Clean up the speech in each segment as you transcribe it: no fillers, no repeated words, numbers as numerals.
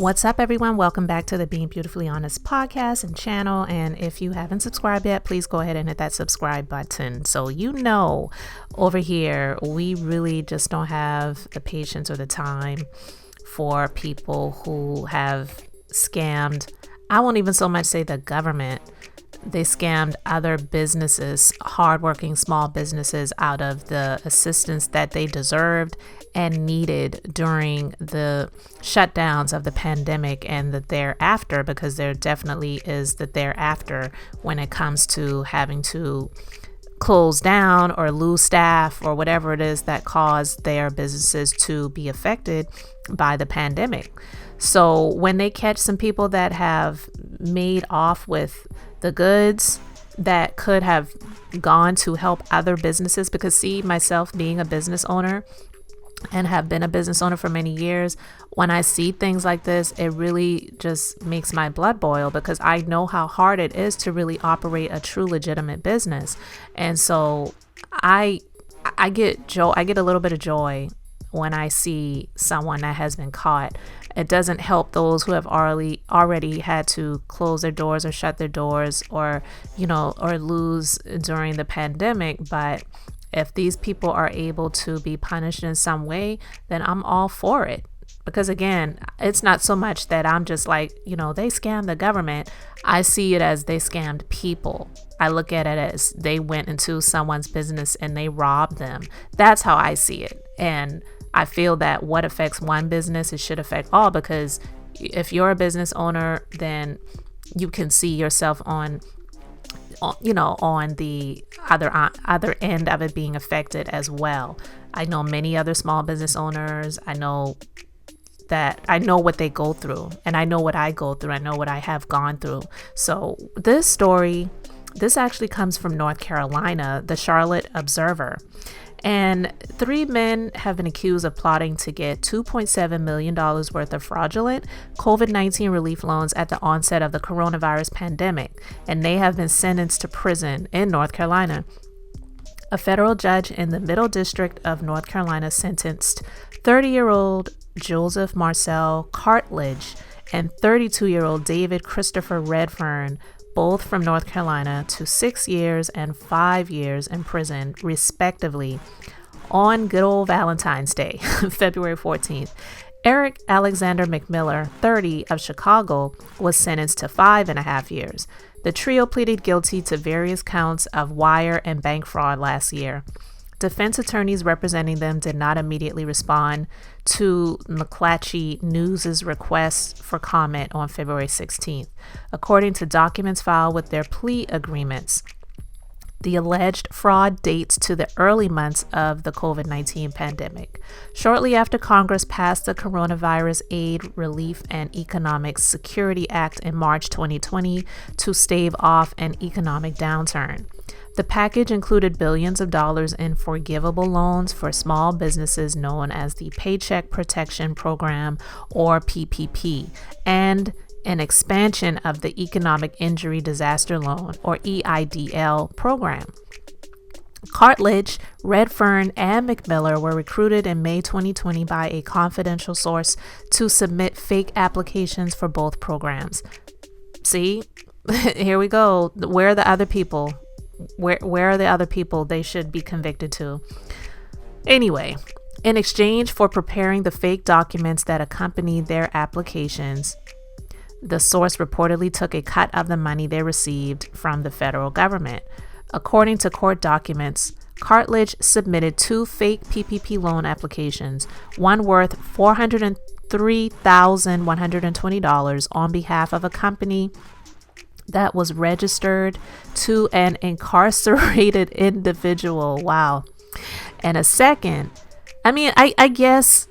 What's up, everyone? Welcome back to the Being Beautifully Honest podcast and channel. And if you haven't subscribed yet, please go ahead and hit that subscribe button. So over here, we really just don't have the patience or the time for people who have scammed. I won't even so much say the government. They scammed other businesses, hardworking small businesses, out of the assistance that they deserved and needed during the shutdowns of the pandemic and the thereafter, because there definitely is the thereafter when it comes to having to close down or lose staff or whatever it is that caused their businesses to be affected by the pandemic. So when they catch some people that have made off with the goods that could have gone to help other businesses, because myself being a business owner and have been a business owner for many years, when I see things like this, it really just makes my blood boil, because I know how hard it is to really operate a true legitimate business. And so I get a little bit of joy when I see someone that has been caught. It doesn't help those who have already had to close their doors or shut their doors or lose during the pandemic. But if these people are able to be punished in some way, then I'm all for it. Because again, it's not so much that I'm just like, they scammed the government. I see it as they scammed people. I look at it as they went into someone's business and they robbed them. That's how I see it. And I feel that what affects one business, it should affect all, because if you're a business owner, then you can see yourself on the other end of it being affected as well. I know many other small business owners. I know what they go through, and I know what I go through. I know what I have gone through. So this actually comes from North Carolina, the Charlotte Observer. And 3 men have been accused of plotting to get $2.7 million worth of fraudulent COVID-19 relief loans at the onset of the coronavirus pandemic, and they have been sentenced to prison in North Carolina. A federal judge in the Middle District of North Carolina sentenced 30-year-old Joseph Marcel Cartledge and 32-year-old David Christopher Redfern, both from North Carolina, to 6 years and 5 years in prison, respectively, on good old Valentine's Day, February 14th. Eric Alexander McMiller, 30, of Chicago, was sentenced to 5.5 years. The trio pleaded guilty to various counts of wire and bank fraud last year. Defense attorneys representing them did not immediately respond to McClatchy News' request for comment on February 16th. According to documents filed with their plea agreements, the alleged fraud dates to the early months of the COVID-19 pandemic, shortly after Congress passed the Coronavirus Aid, Relief, and Economic Security Act in March 2020 to stave off an economic downturn. The package included billions of dollars in forgivable loans for small businesses known as the Paycheck Protection Program, or PPP, and an expansion of the Economic Injury Disaster Loan, or EIDL, program. Cartledge, Redfern, and McMiller were recruited in May 2020 by a confidential source to submit fake applications for both programs. See, here we go. Where are the other people? Where are the other people they should be convicted to? Anyway, in exchange for preparing the fake documents that accompanied their applications, the source reportedly took a cut of the money they received from the federal government. According to court documents, Cartledge submitted 2 fake PPP loan applications, one worth $403,120 on behalf of a company that was registered to an incarcerated individual. Wow. And a second, I guess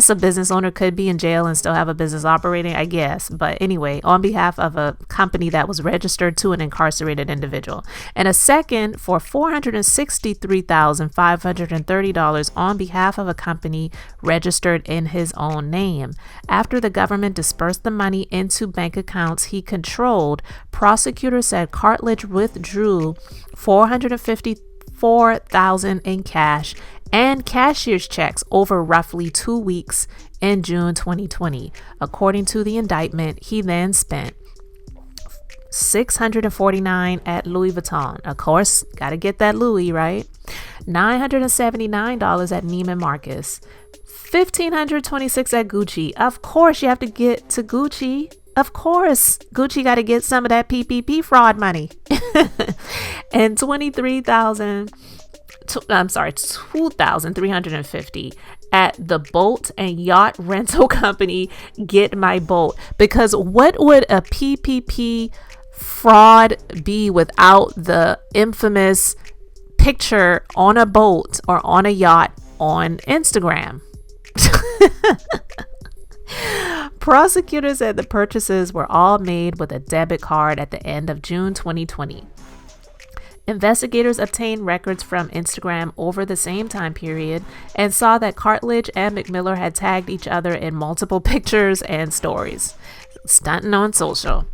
a business owner could be in jail and still have a business operating, I guess. But anyway, on behalf of a company that was registered to an incarcerated individual. And a second for $463,530 on behalf of a company registered in his own name. After the government dispersed the money into bank accounts he controlled, prosecutors said Cartledge withdrew $454,000 in cash and cashier's checks over roughly 2 weeks in June 2020. According to the indictment, he then spent $649 at Louis Vuitton. Of course, got to get that Louis, right? $979 at Neiman Marcus. $1,526 at Gucci. Of course, you have to get to Gucci. Of course, Gucci got to get some of that PPP fraud money. And $2,350 at the boat and yacht rental company Get My Boat. Because what would a PPP fraud be without the infamous picture on a boat or on a yacht on Instagram? Prosecutors said the purchases were all made with a debit card at the end of June 2020. Investigators obtained records from Instagram over the same time period and saw that Cartledge and McMillan had tagged each other in multiple pictures and stories, stunting on social.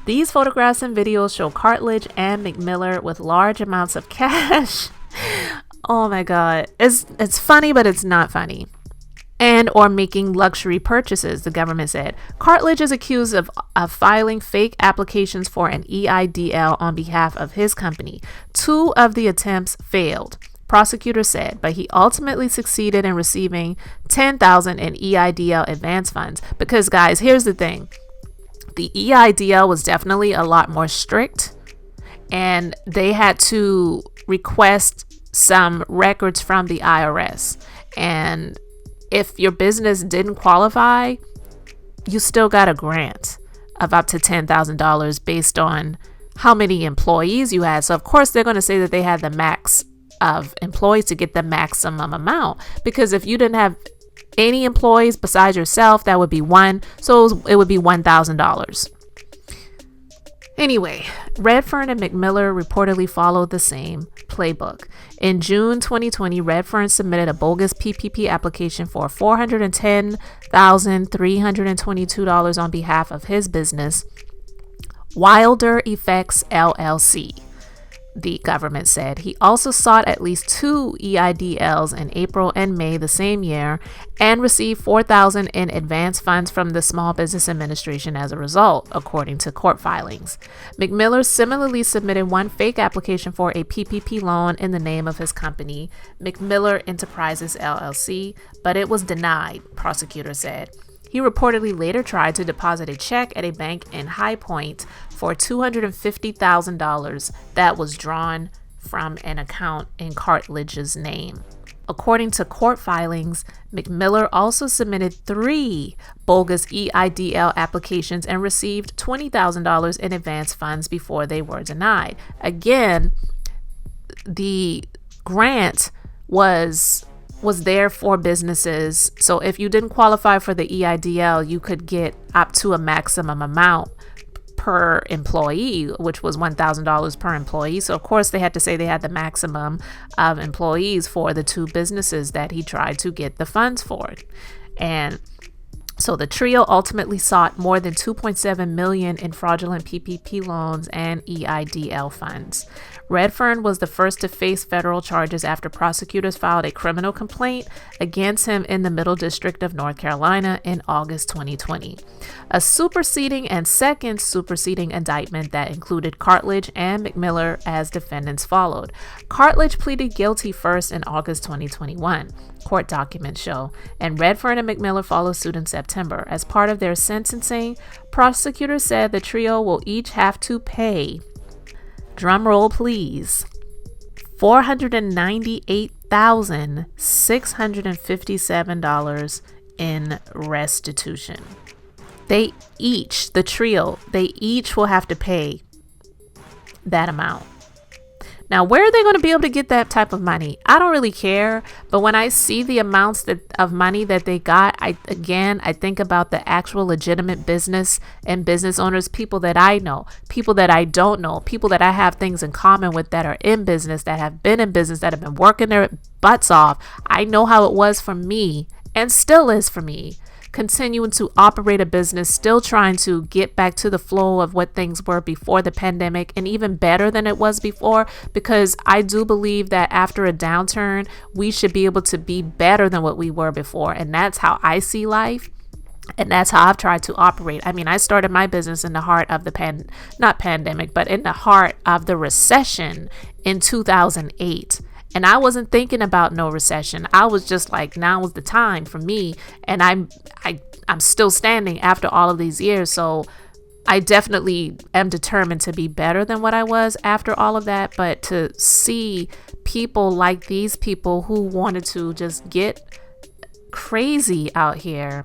These photographs and videos show Cartledge and McMillan with large amounts of cash. Oh my God. It's funny, but it's not funny. And or making luxury purchases, the government said. Cartledge is accused of filing fake applications for an EIDL on behalf of his company. 2 of the attempts failed, prosecutors said, but he ultimately succeeded in receiving $10,000 in EIDL advance funds. Because, guys, here's the thing. The EIDL was definitely a lot more strict, and they had to request some records from the IRS. And if your business didn't qualify, you still got a grant of up to $10,000 based on how many employees you had. So, of course, they're going to say that they had the max of employees to get the maximum amount. Because if you didn't have any employees besides yourself, that would be 1. So it would be $1,000. Anyway, Redfern and McMillan reportedly followed the same playbook. In June 2020, Redfern submitted a bogus PPP application for $410,322 on behalf of his business, Wilder Effects LLC. The government said he also sought at least 2 EIDLs in April and May the same year and received $4,000 in advance funds from the Small Business Administration as a result, according to court filings. McMillan similarly submitted 1 fake application for a PPP loan in the name of his company, McMillan Enterprises LLC, but it was denied, prosecutors said. He reportedly later tried to deposit a check at a bank in High Point for $250,000 that was drawn from an account in Cartledge's name. According to court filings, McMillan also submitted 3 bogus EIDL applications and received $20,000 in advance funds before they were denied. Again, the grant was there for businesses. So if you didn't qualify for the EIDL, you could get up to a maximum amount per employee, which was $1,000 per employee. So of course they had to say they had the maximum of employees for the 2 businesses that he tried to get the funds for. And so the trio ultimately sought more than $2.7 million in fraudulent PPP loans and EIDL funds. Redfern was the first to face federal charges after prosecutors filed a criminal complaint against him in the Middle District of North Carolina in August 2020. A superseding and second superseding indictment that included Cartledge and McMillan as defendants followed. Cartledge pleaded guilty first in August 2021, court documents show, and Redfern and McMillan followed suit in September. As part of their sentencing, prosecutors said the trio will each have to pay, drum roll please, $498,657 in restitution. They each will have to pay that amount. Now, where are they going to be able to get that type of money? I don't really care. But when I see the amounts of money that they got, I think about the actual legitimate business and business owners, people that I know, people that I don't know, people that I have things in common with that are in business, that have been in business, that have been working their butts off. I know how it was for me and still is for me continuing to operate a business, still trying to get back to the flow of what things were before the pandemic, and even better than it was before, because I do believe that after a downturn, we should be able to be better than what we were before. And that's how I see life. And that's how I've tried to operate. I mean, I started my business in the heart of the not pandemic, but in the heart of the recession in 2008. And I wasn't thinking about no recession. I was just like, now is the time for me. And I'm still standing after all of these years. So I definitely am determined to be better than what I was after all of that. But to see people like these people who wanted to just get crazy out here,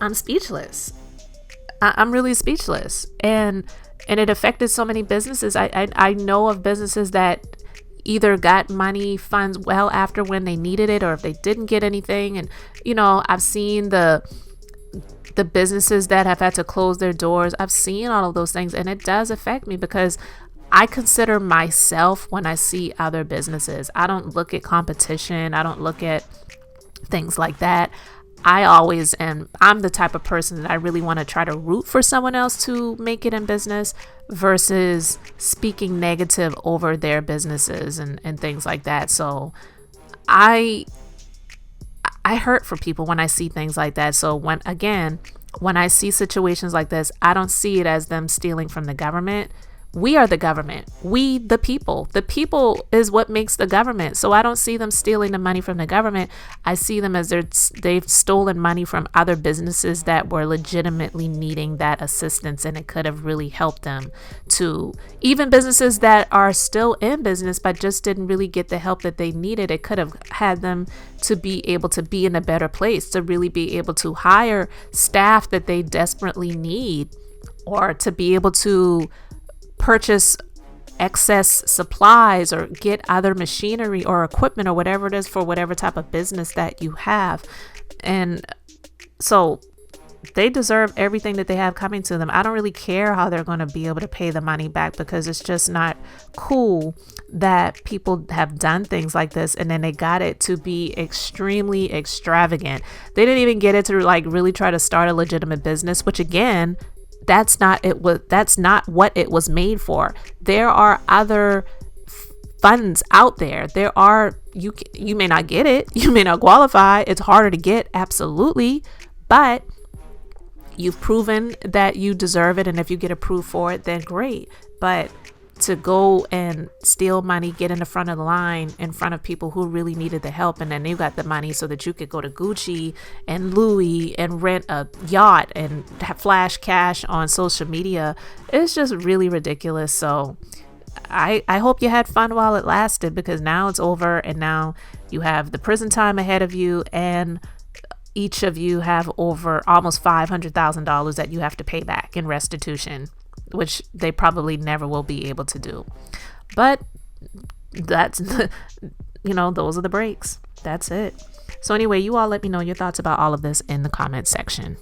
I'm speechless. I'm really speechless. And it affected so many businesses. I know of businesses that either got money funds well after when they needed it, or if they didn't get anything. And, I've seen the businesses that have had to close their doors. I've seen all of those things, and it does affect me because I consider myself when I see other businesses. I don't look at competition. I don't look at things like that. I'm the type of person that I really want to try to root for someone else to make it in business versus speaking negative over their businesses and things like that. So I hurt for people when I see things like that. So when I see situations like this, I don't see it as them stealing from the government. We are the government. We, the people. The people is what makes the government. So I don't see them stealing the money from the government. I see them as they've stolen money from other businesses that were legitimately needing that assistance, and it could have really helped them to, even businesses that are still in business but just didn't really get the help that they needed. It could have had them to be able to be in a better place, to really be able to hire staff that they desperately need, or to be able to purchase excess supplies or get other machinery or equipment or whatever it is for whatever type of business that you have. And so they deserve everything that they have coming to them. I don't really care how they're going to be able to pay the money back, because it's just not cool that people have done things like this and then they got it to be extremely extravagant. They didn't even get it to really try to start a legitimate business, which again, that's not what it was made for. There are other funds out there. You may not get it. You may not qualify. It's harder to get. Absolutely. But you've proven that you deserve it. And if you get approved for it, then great. But to go and steal money, get in the front of the line in front of people who really needed the help, and then you got the money so that you could go to Gucci and Louis and rent a yacht and flash cash on social media, it's just really ridiculous. So I hope you had fun while it lasted, because now it's over and now you have the prison time ahead of you, and each of you have over almost $500,000 that you have to pay back in restitution, which they probably never will be able to do. But that's those are the breaks. That's it. So anyway, you all let me know your thoughts about all of this in the comment section.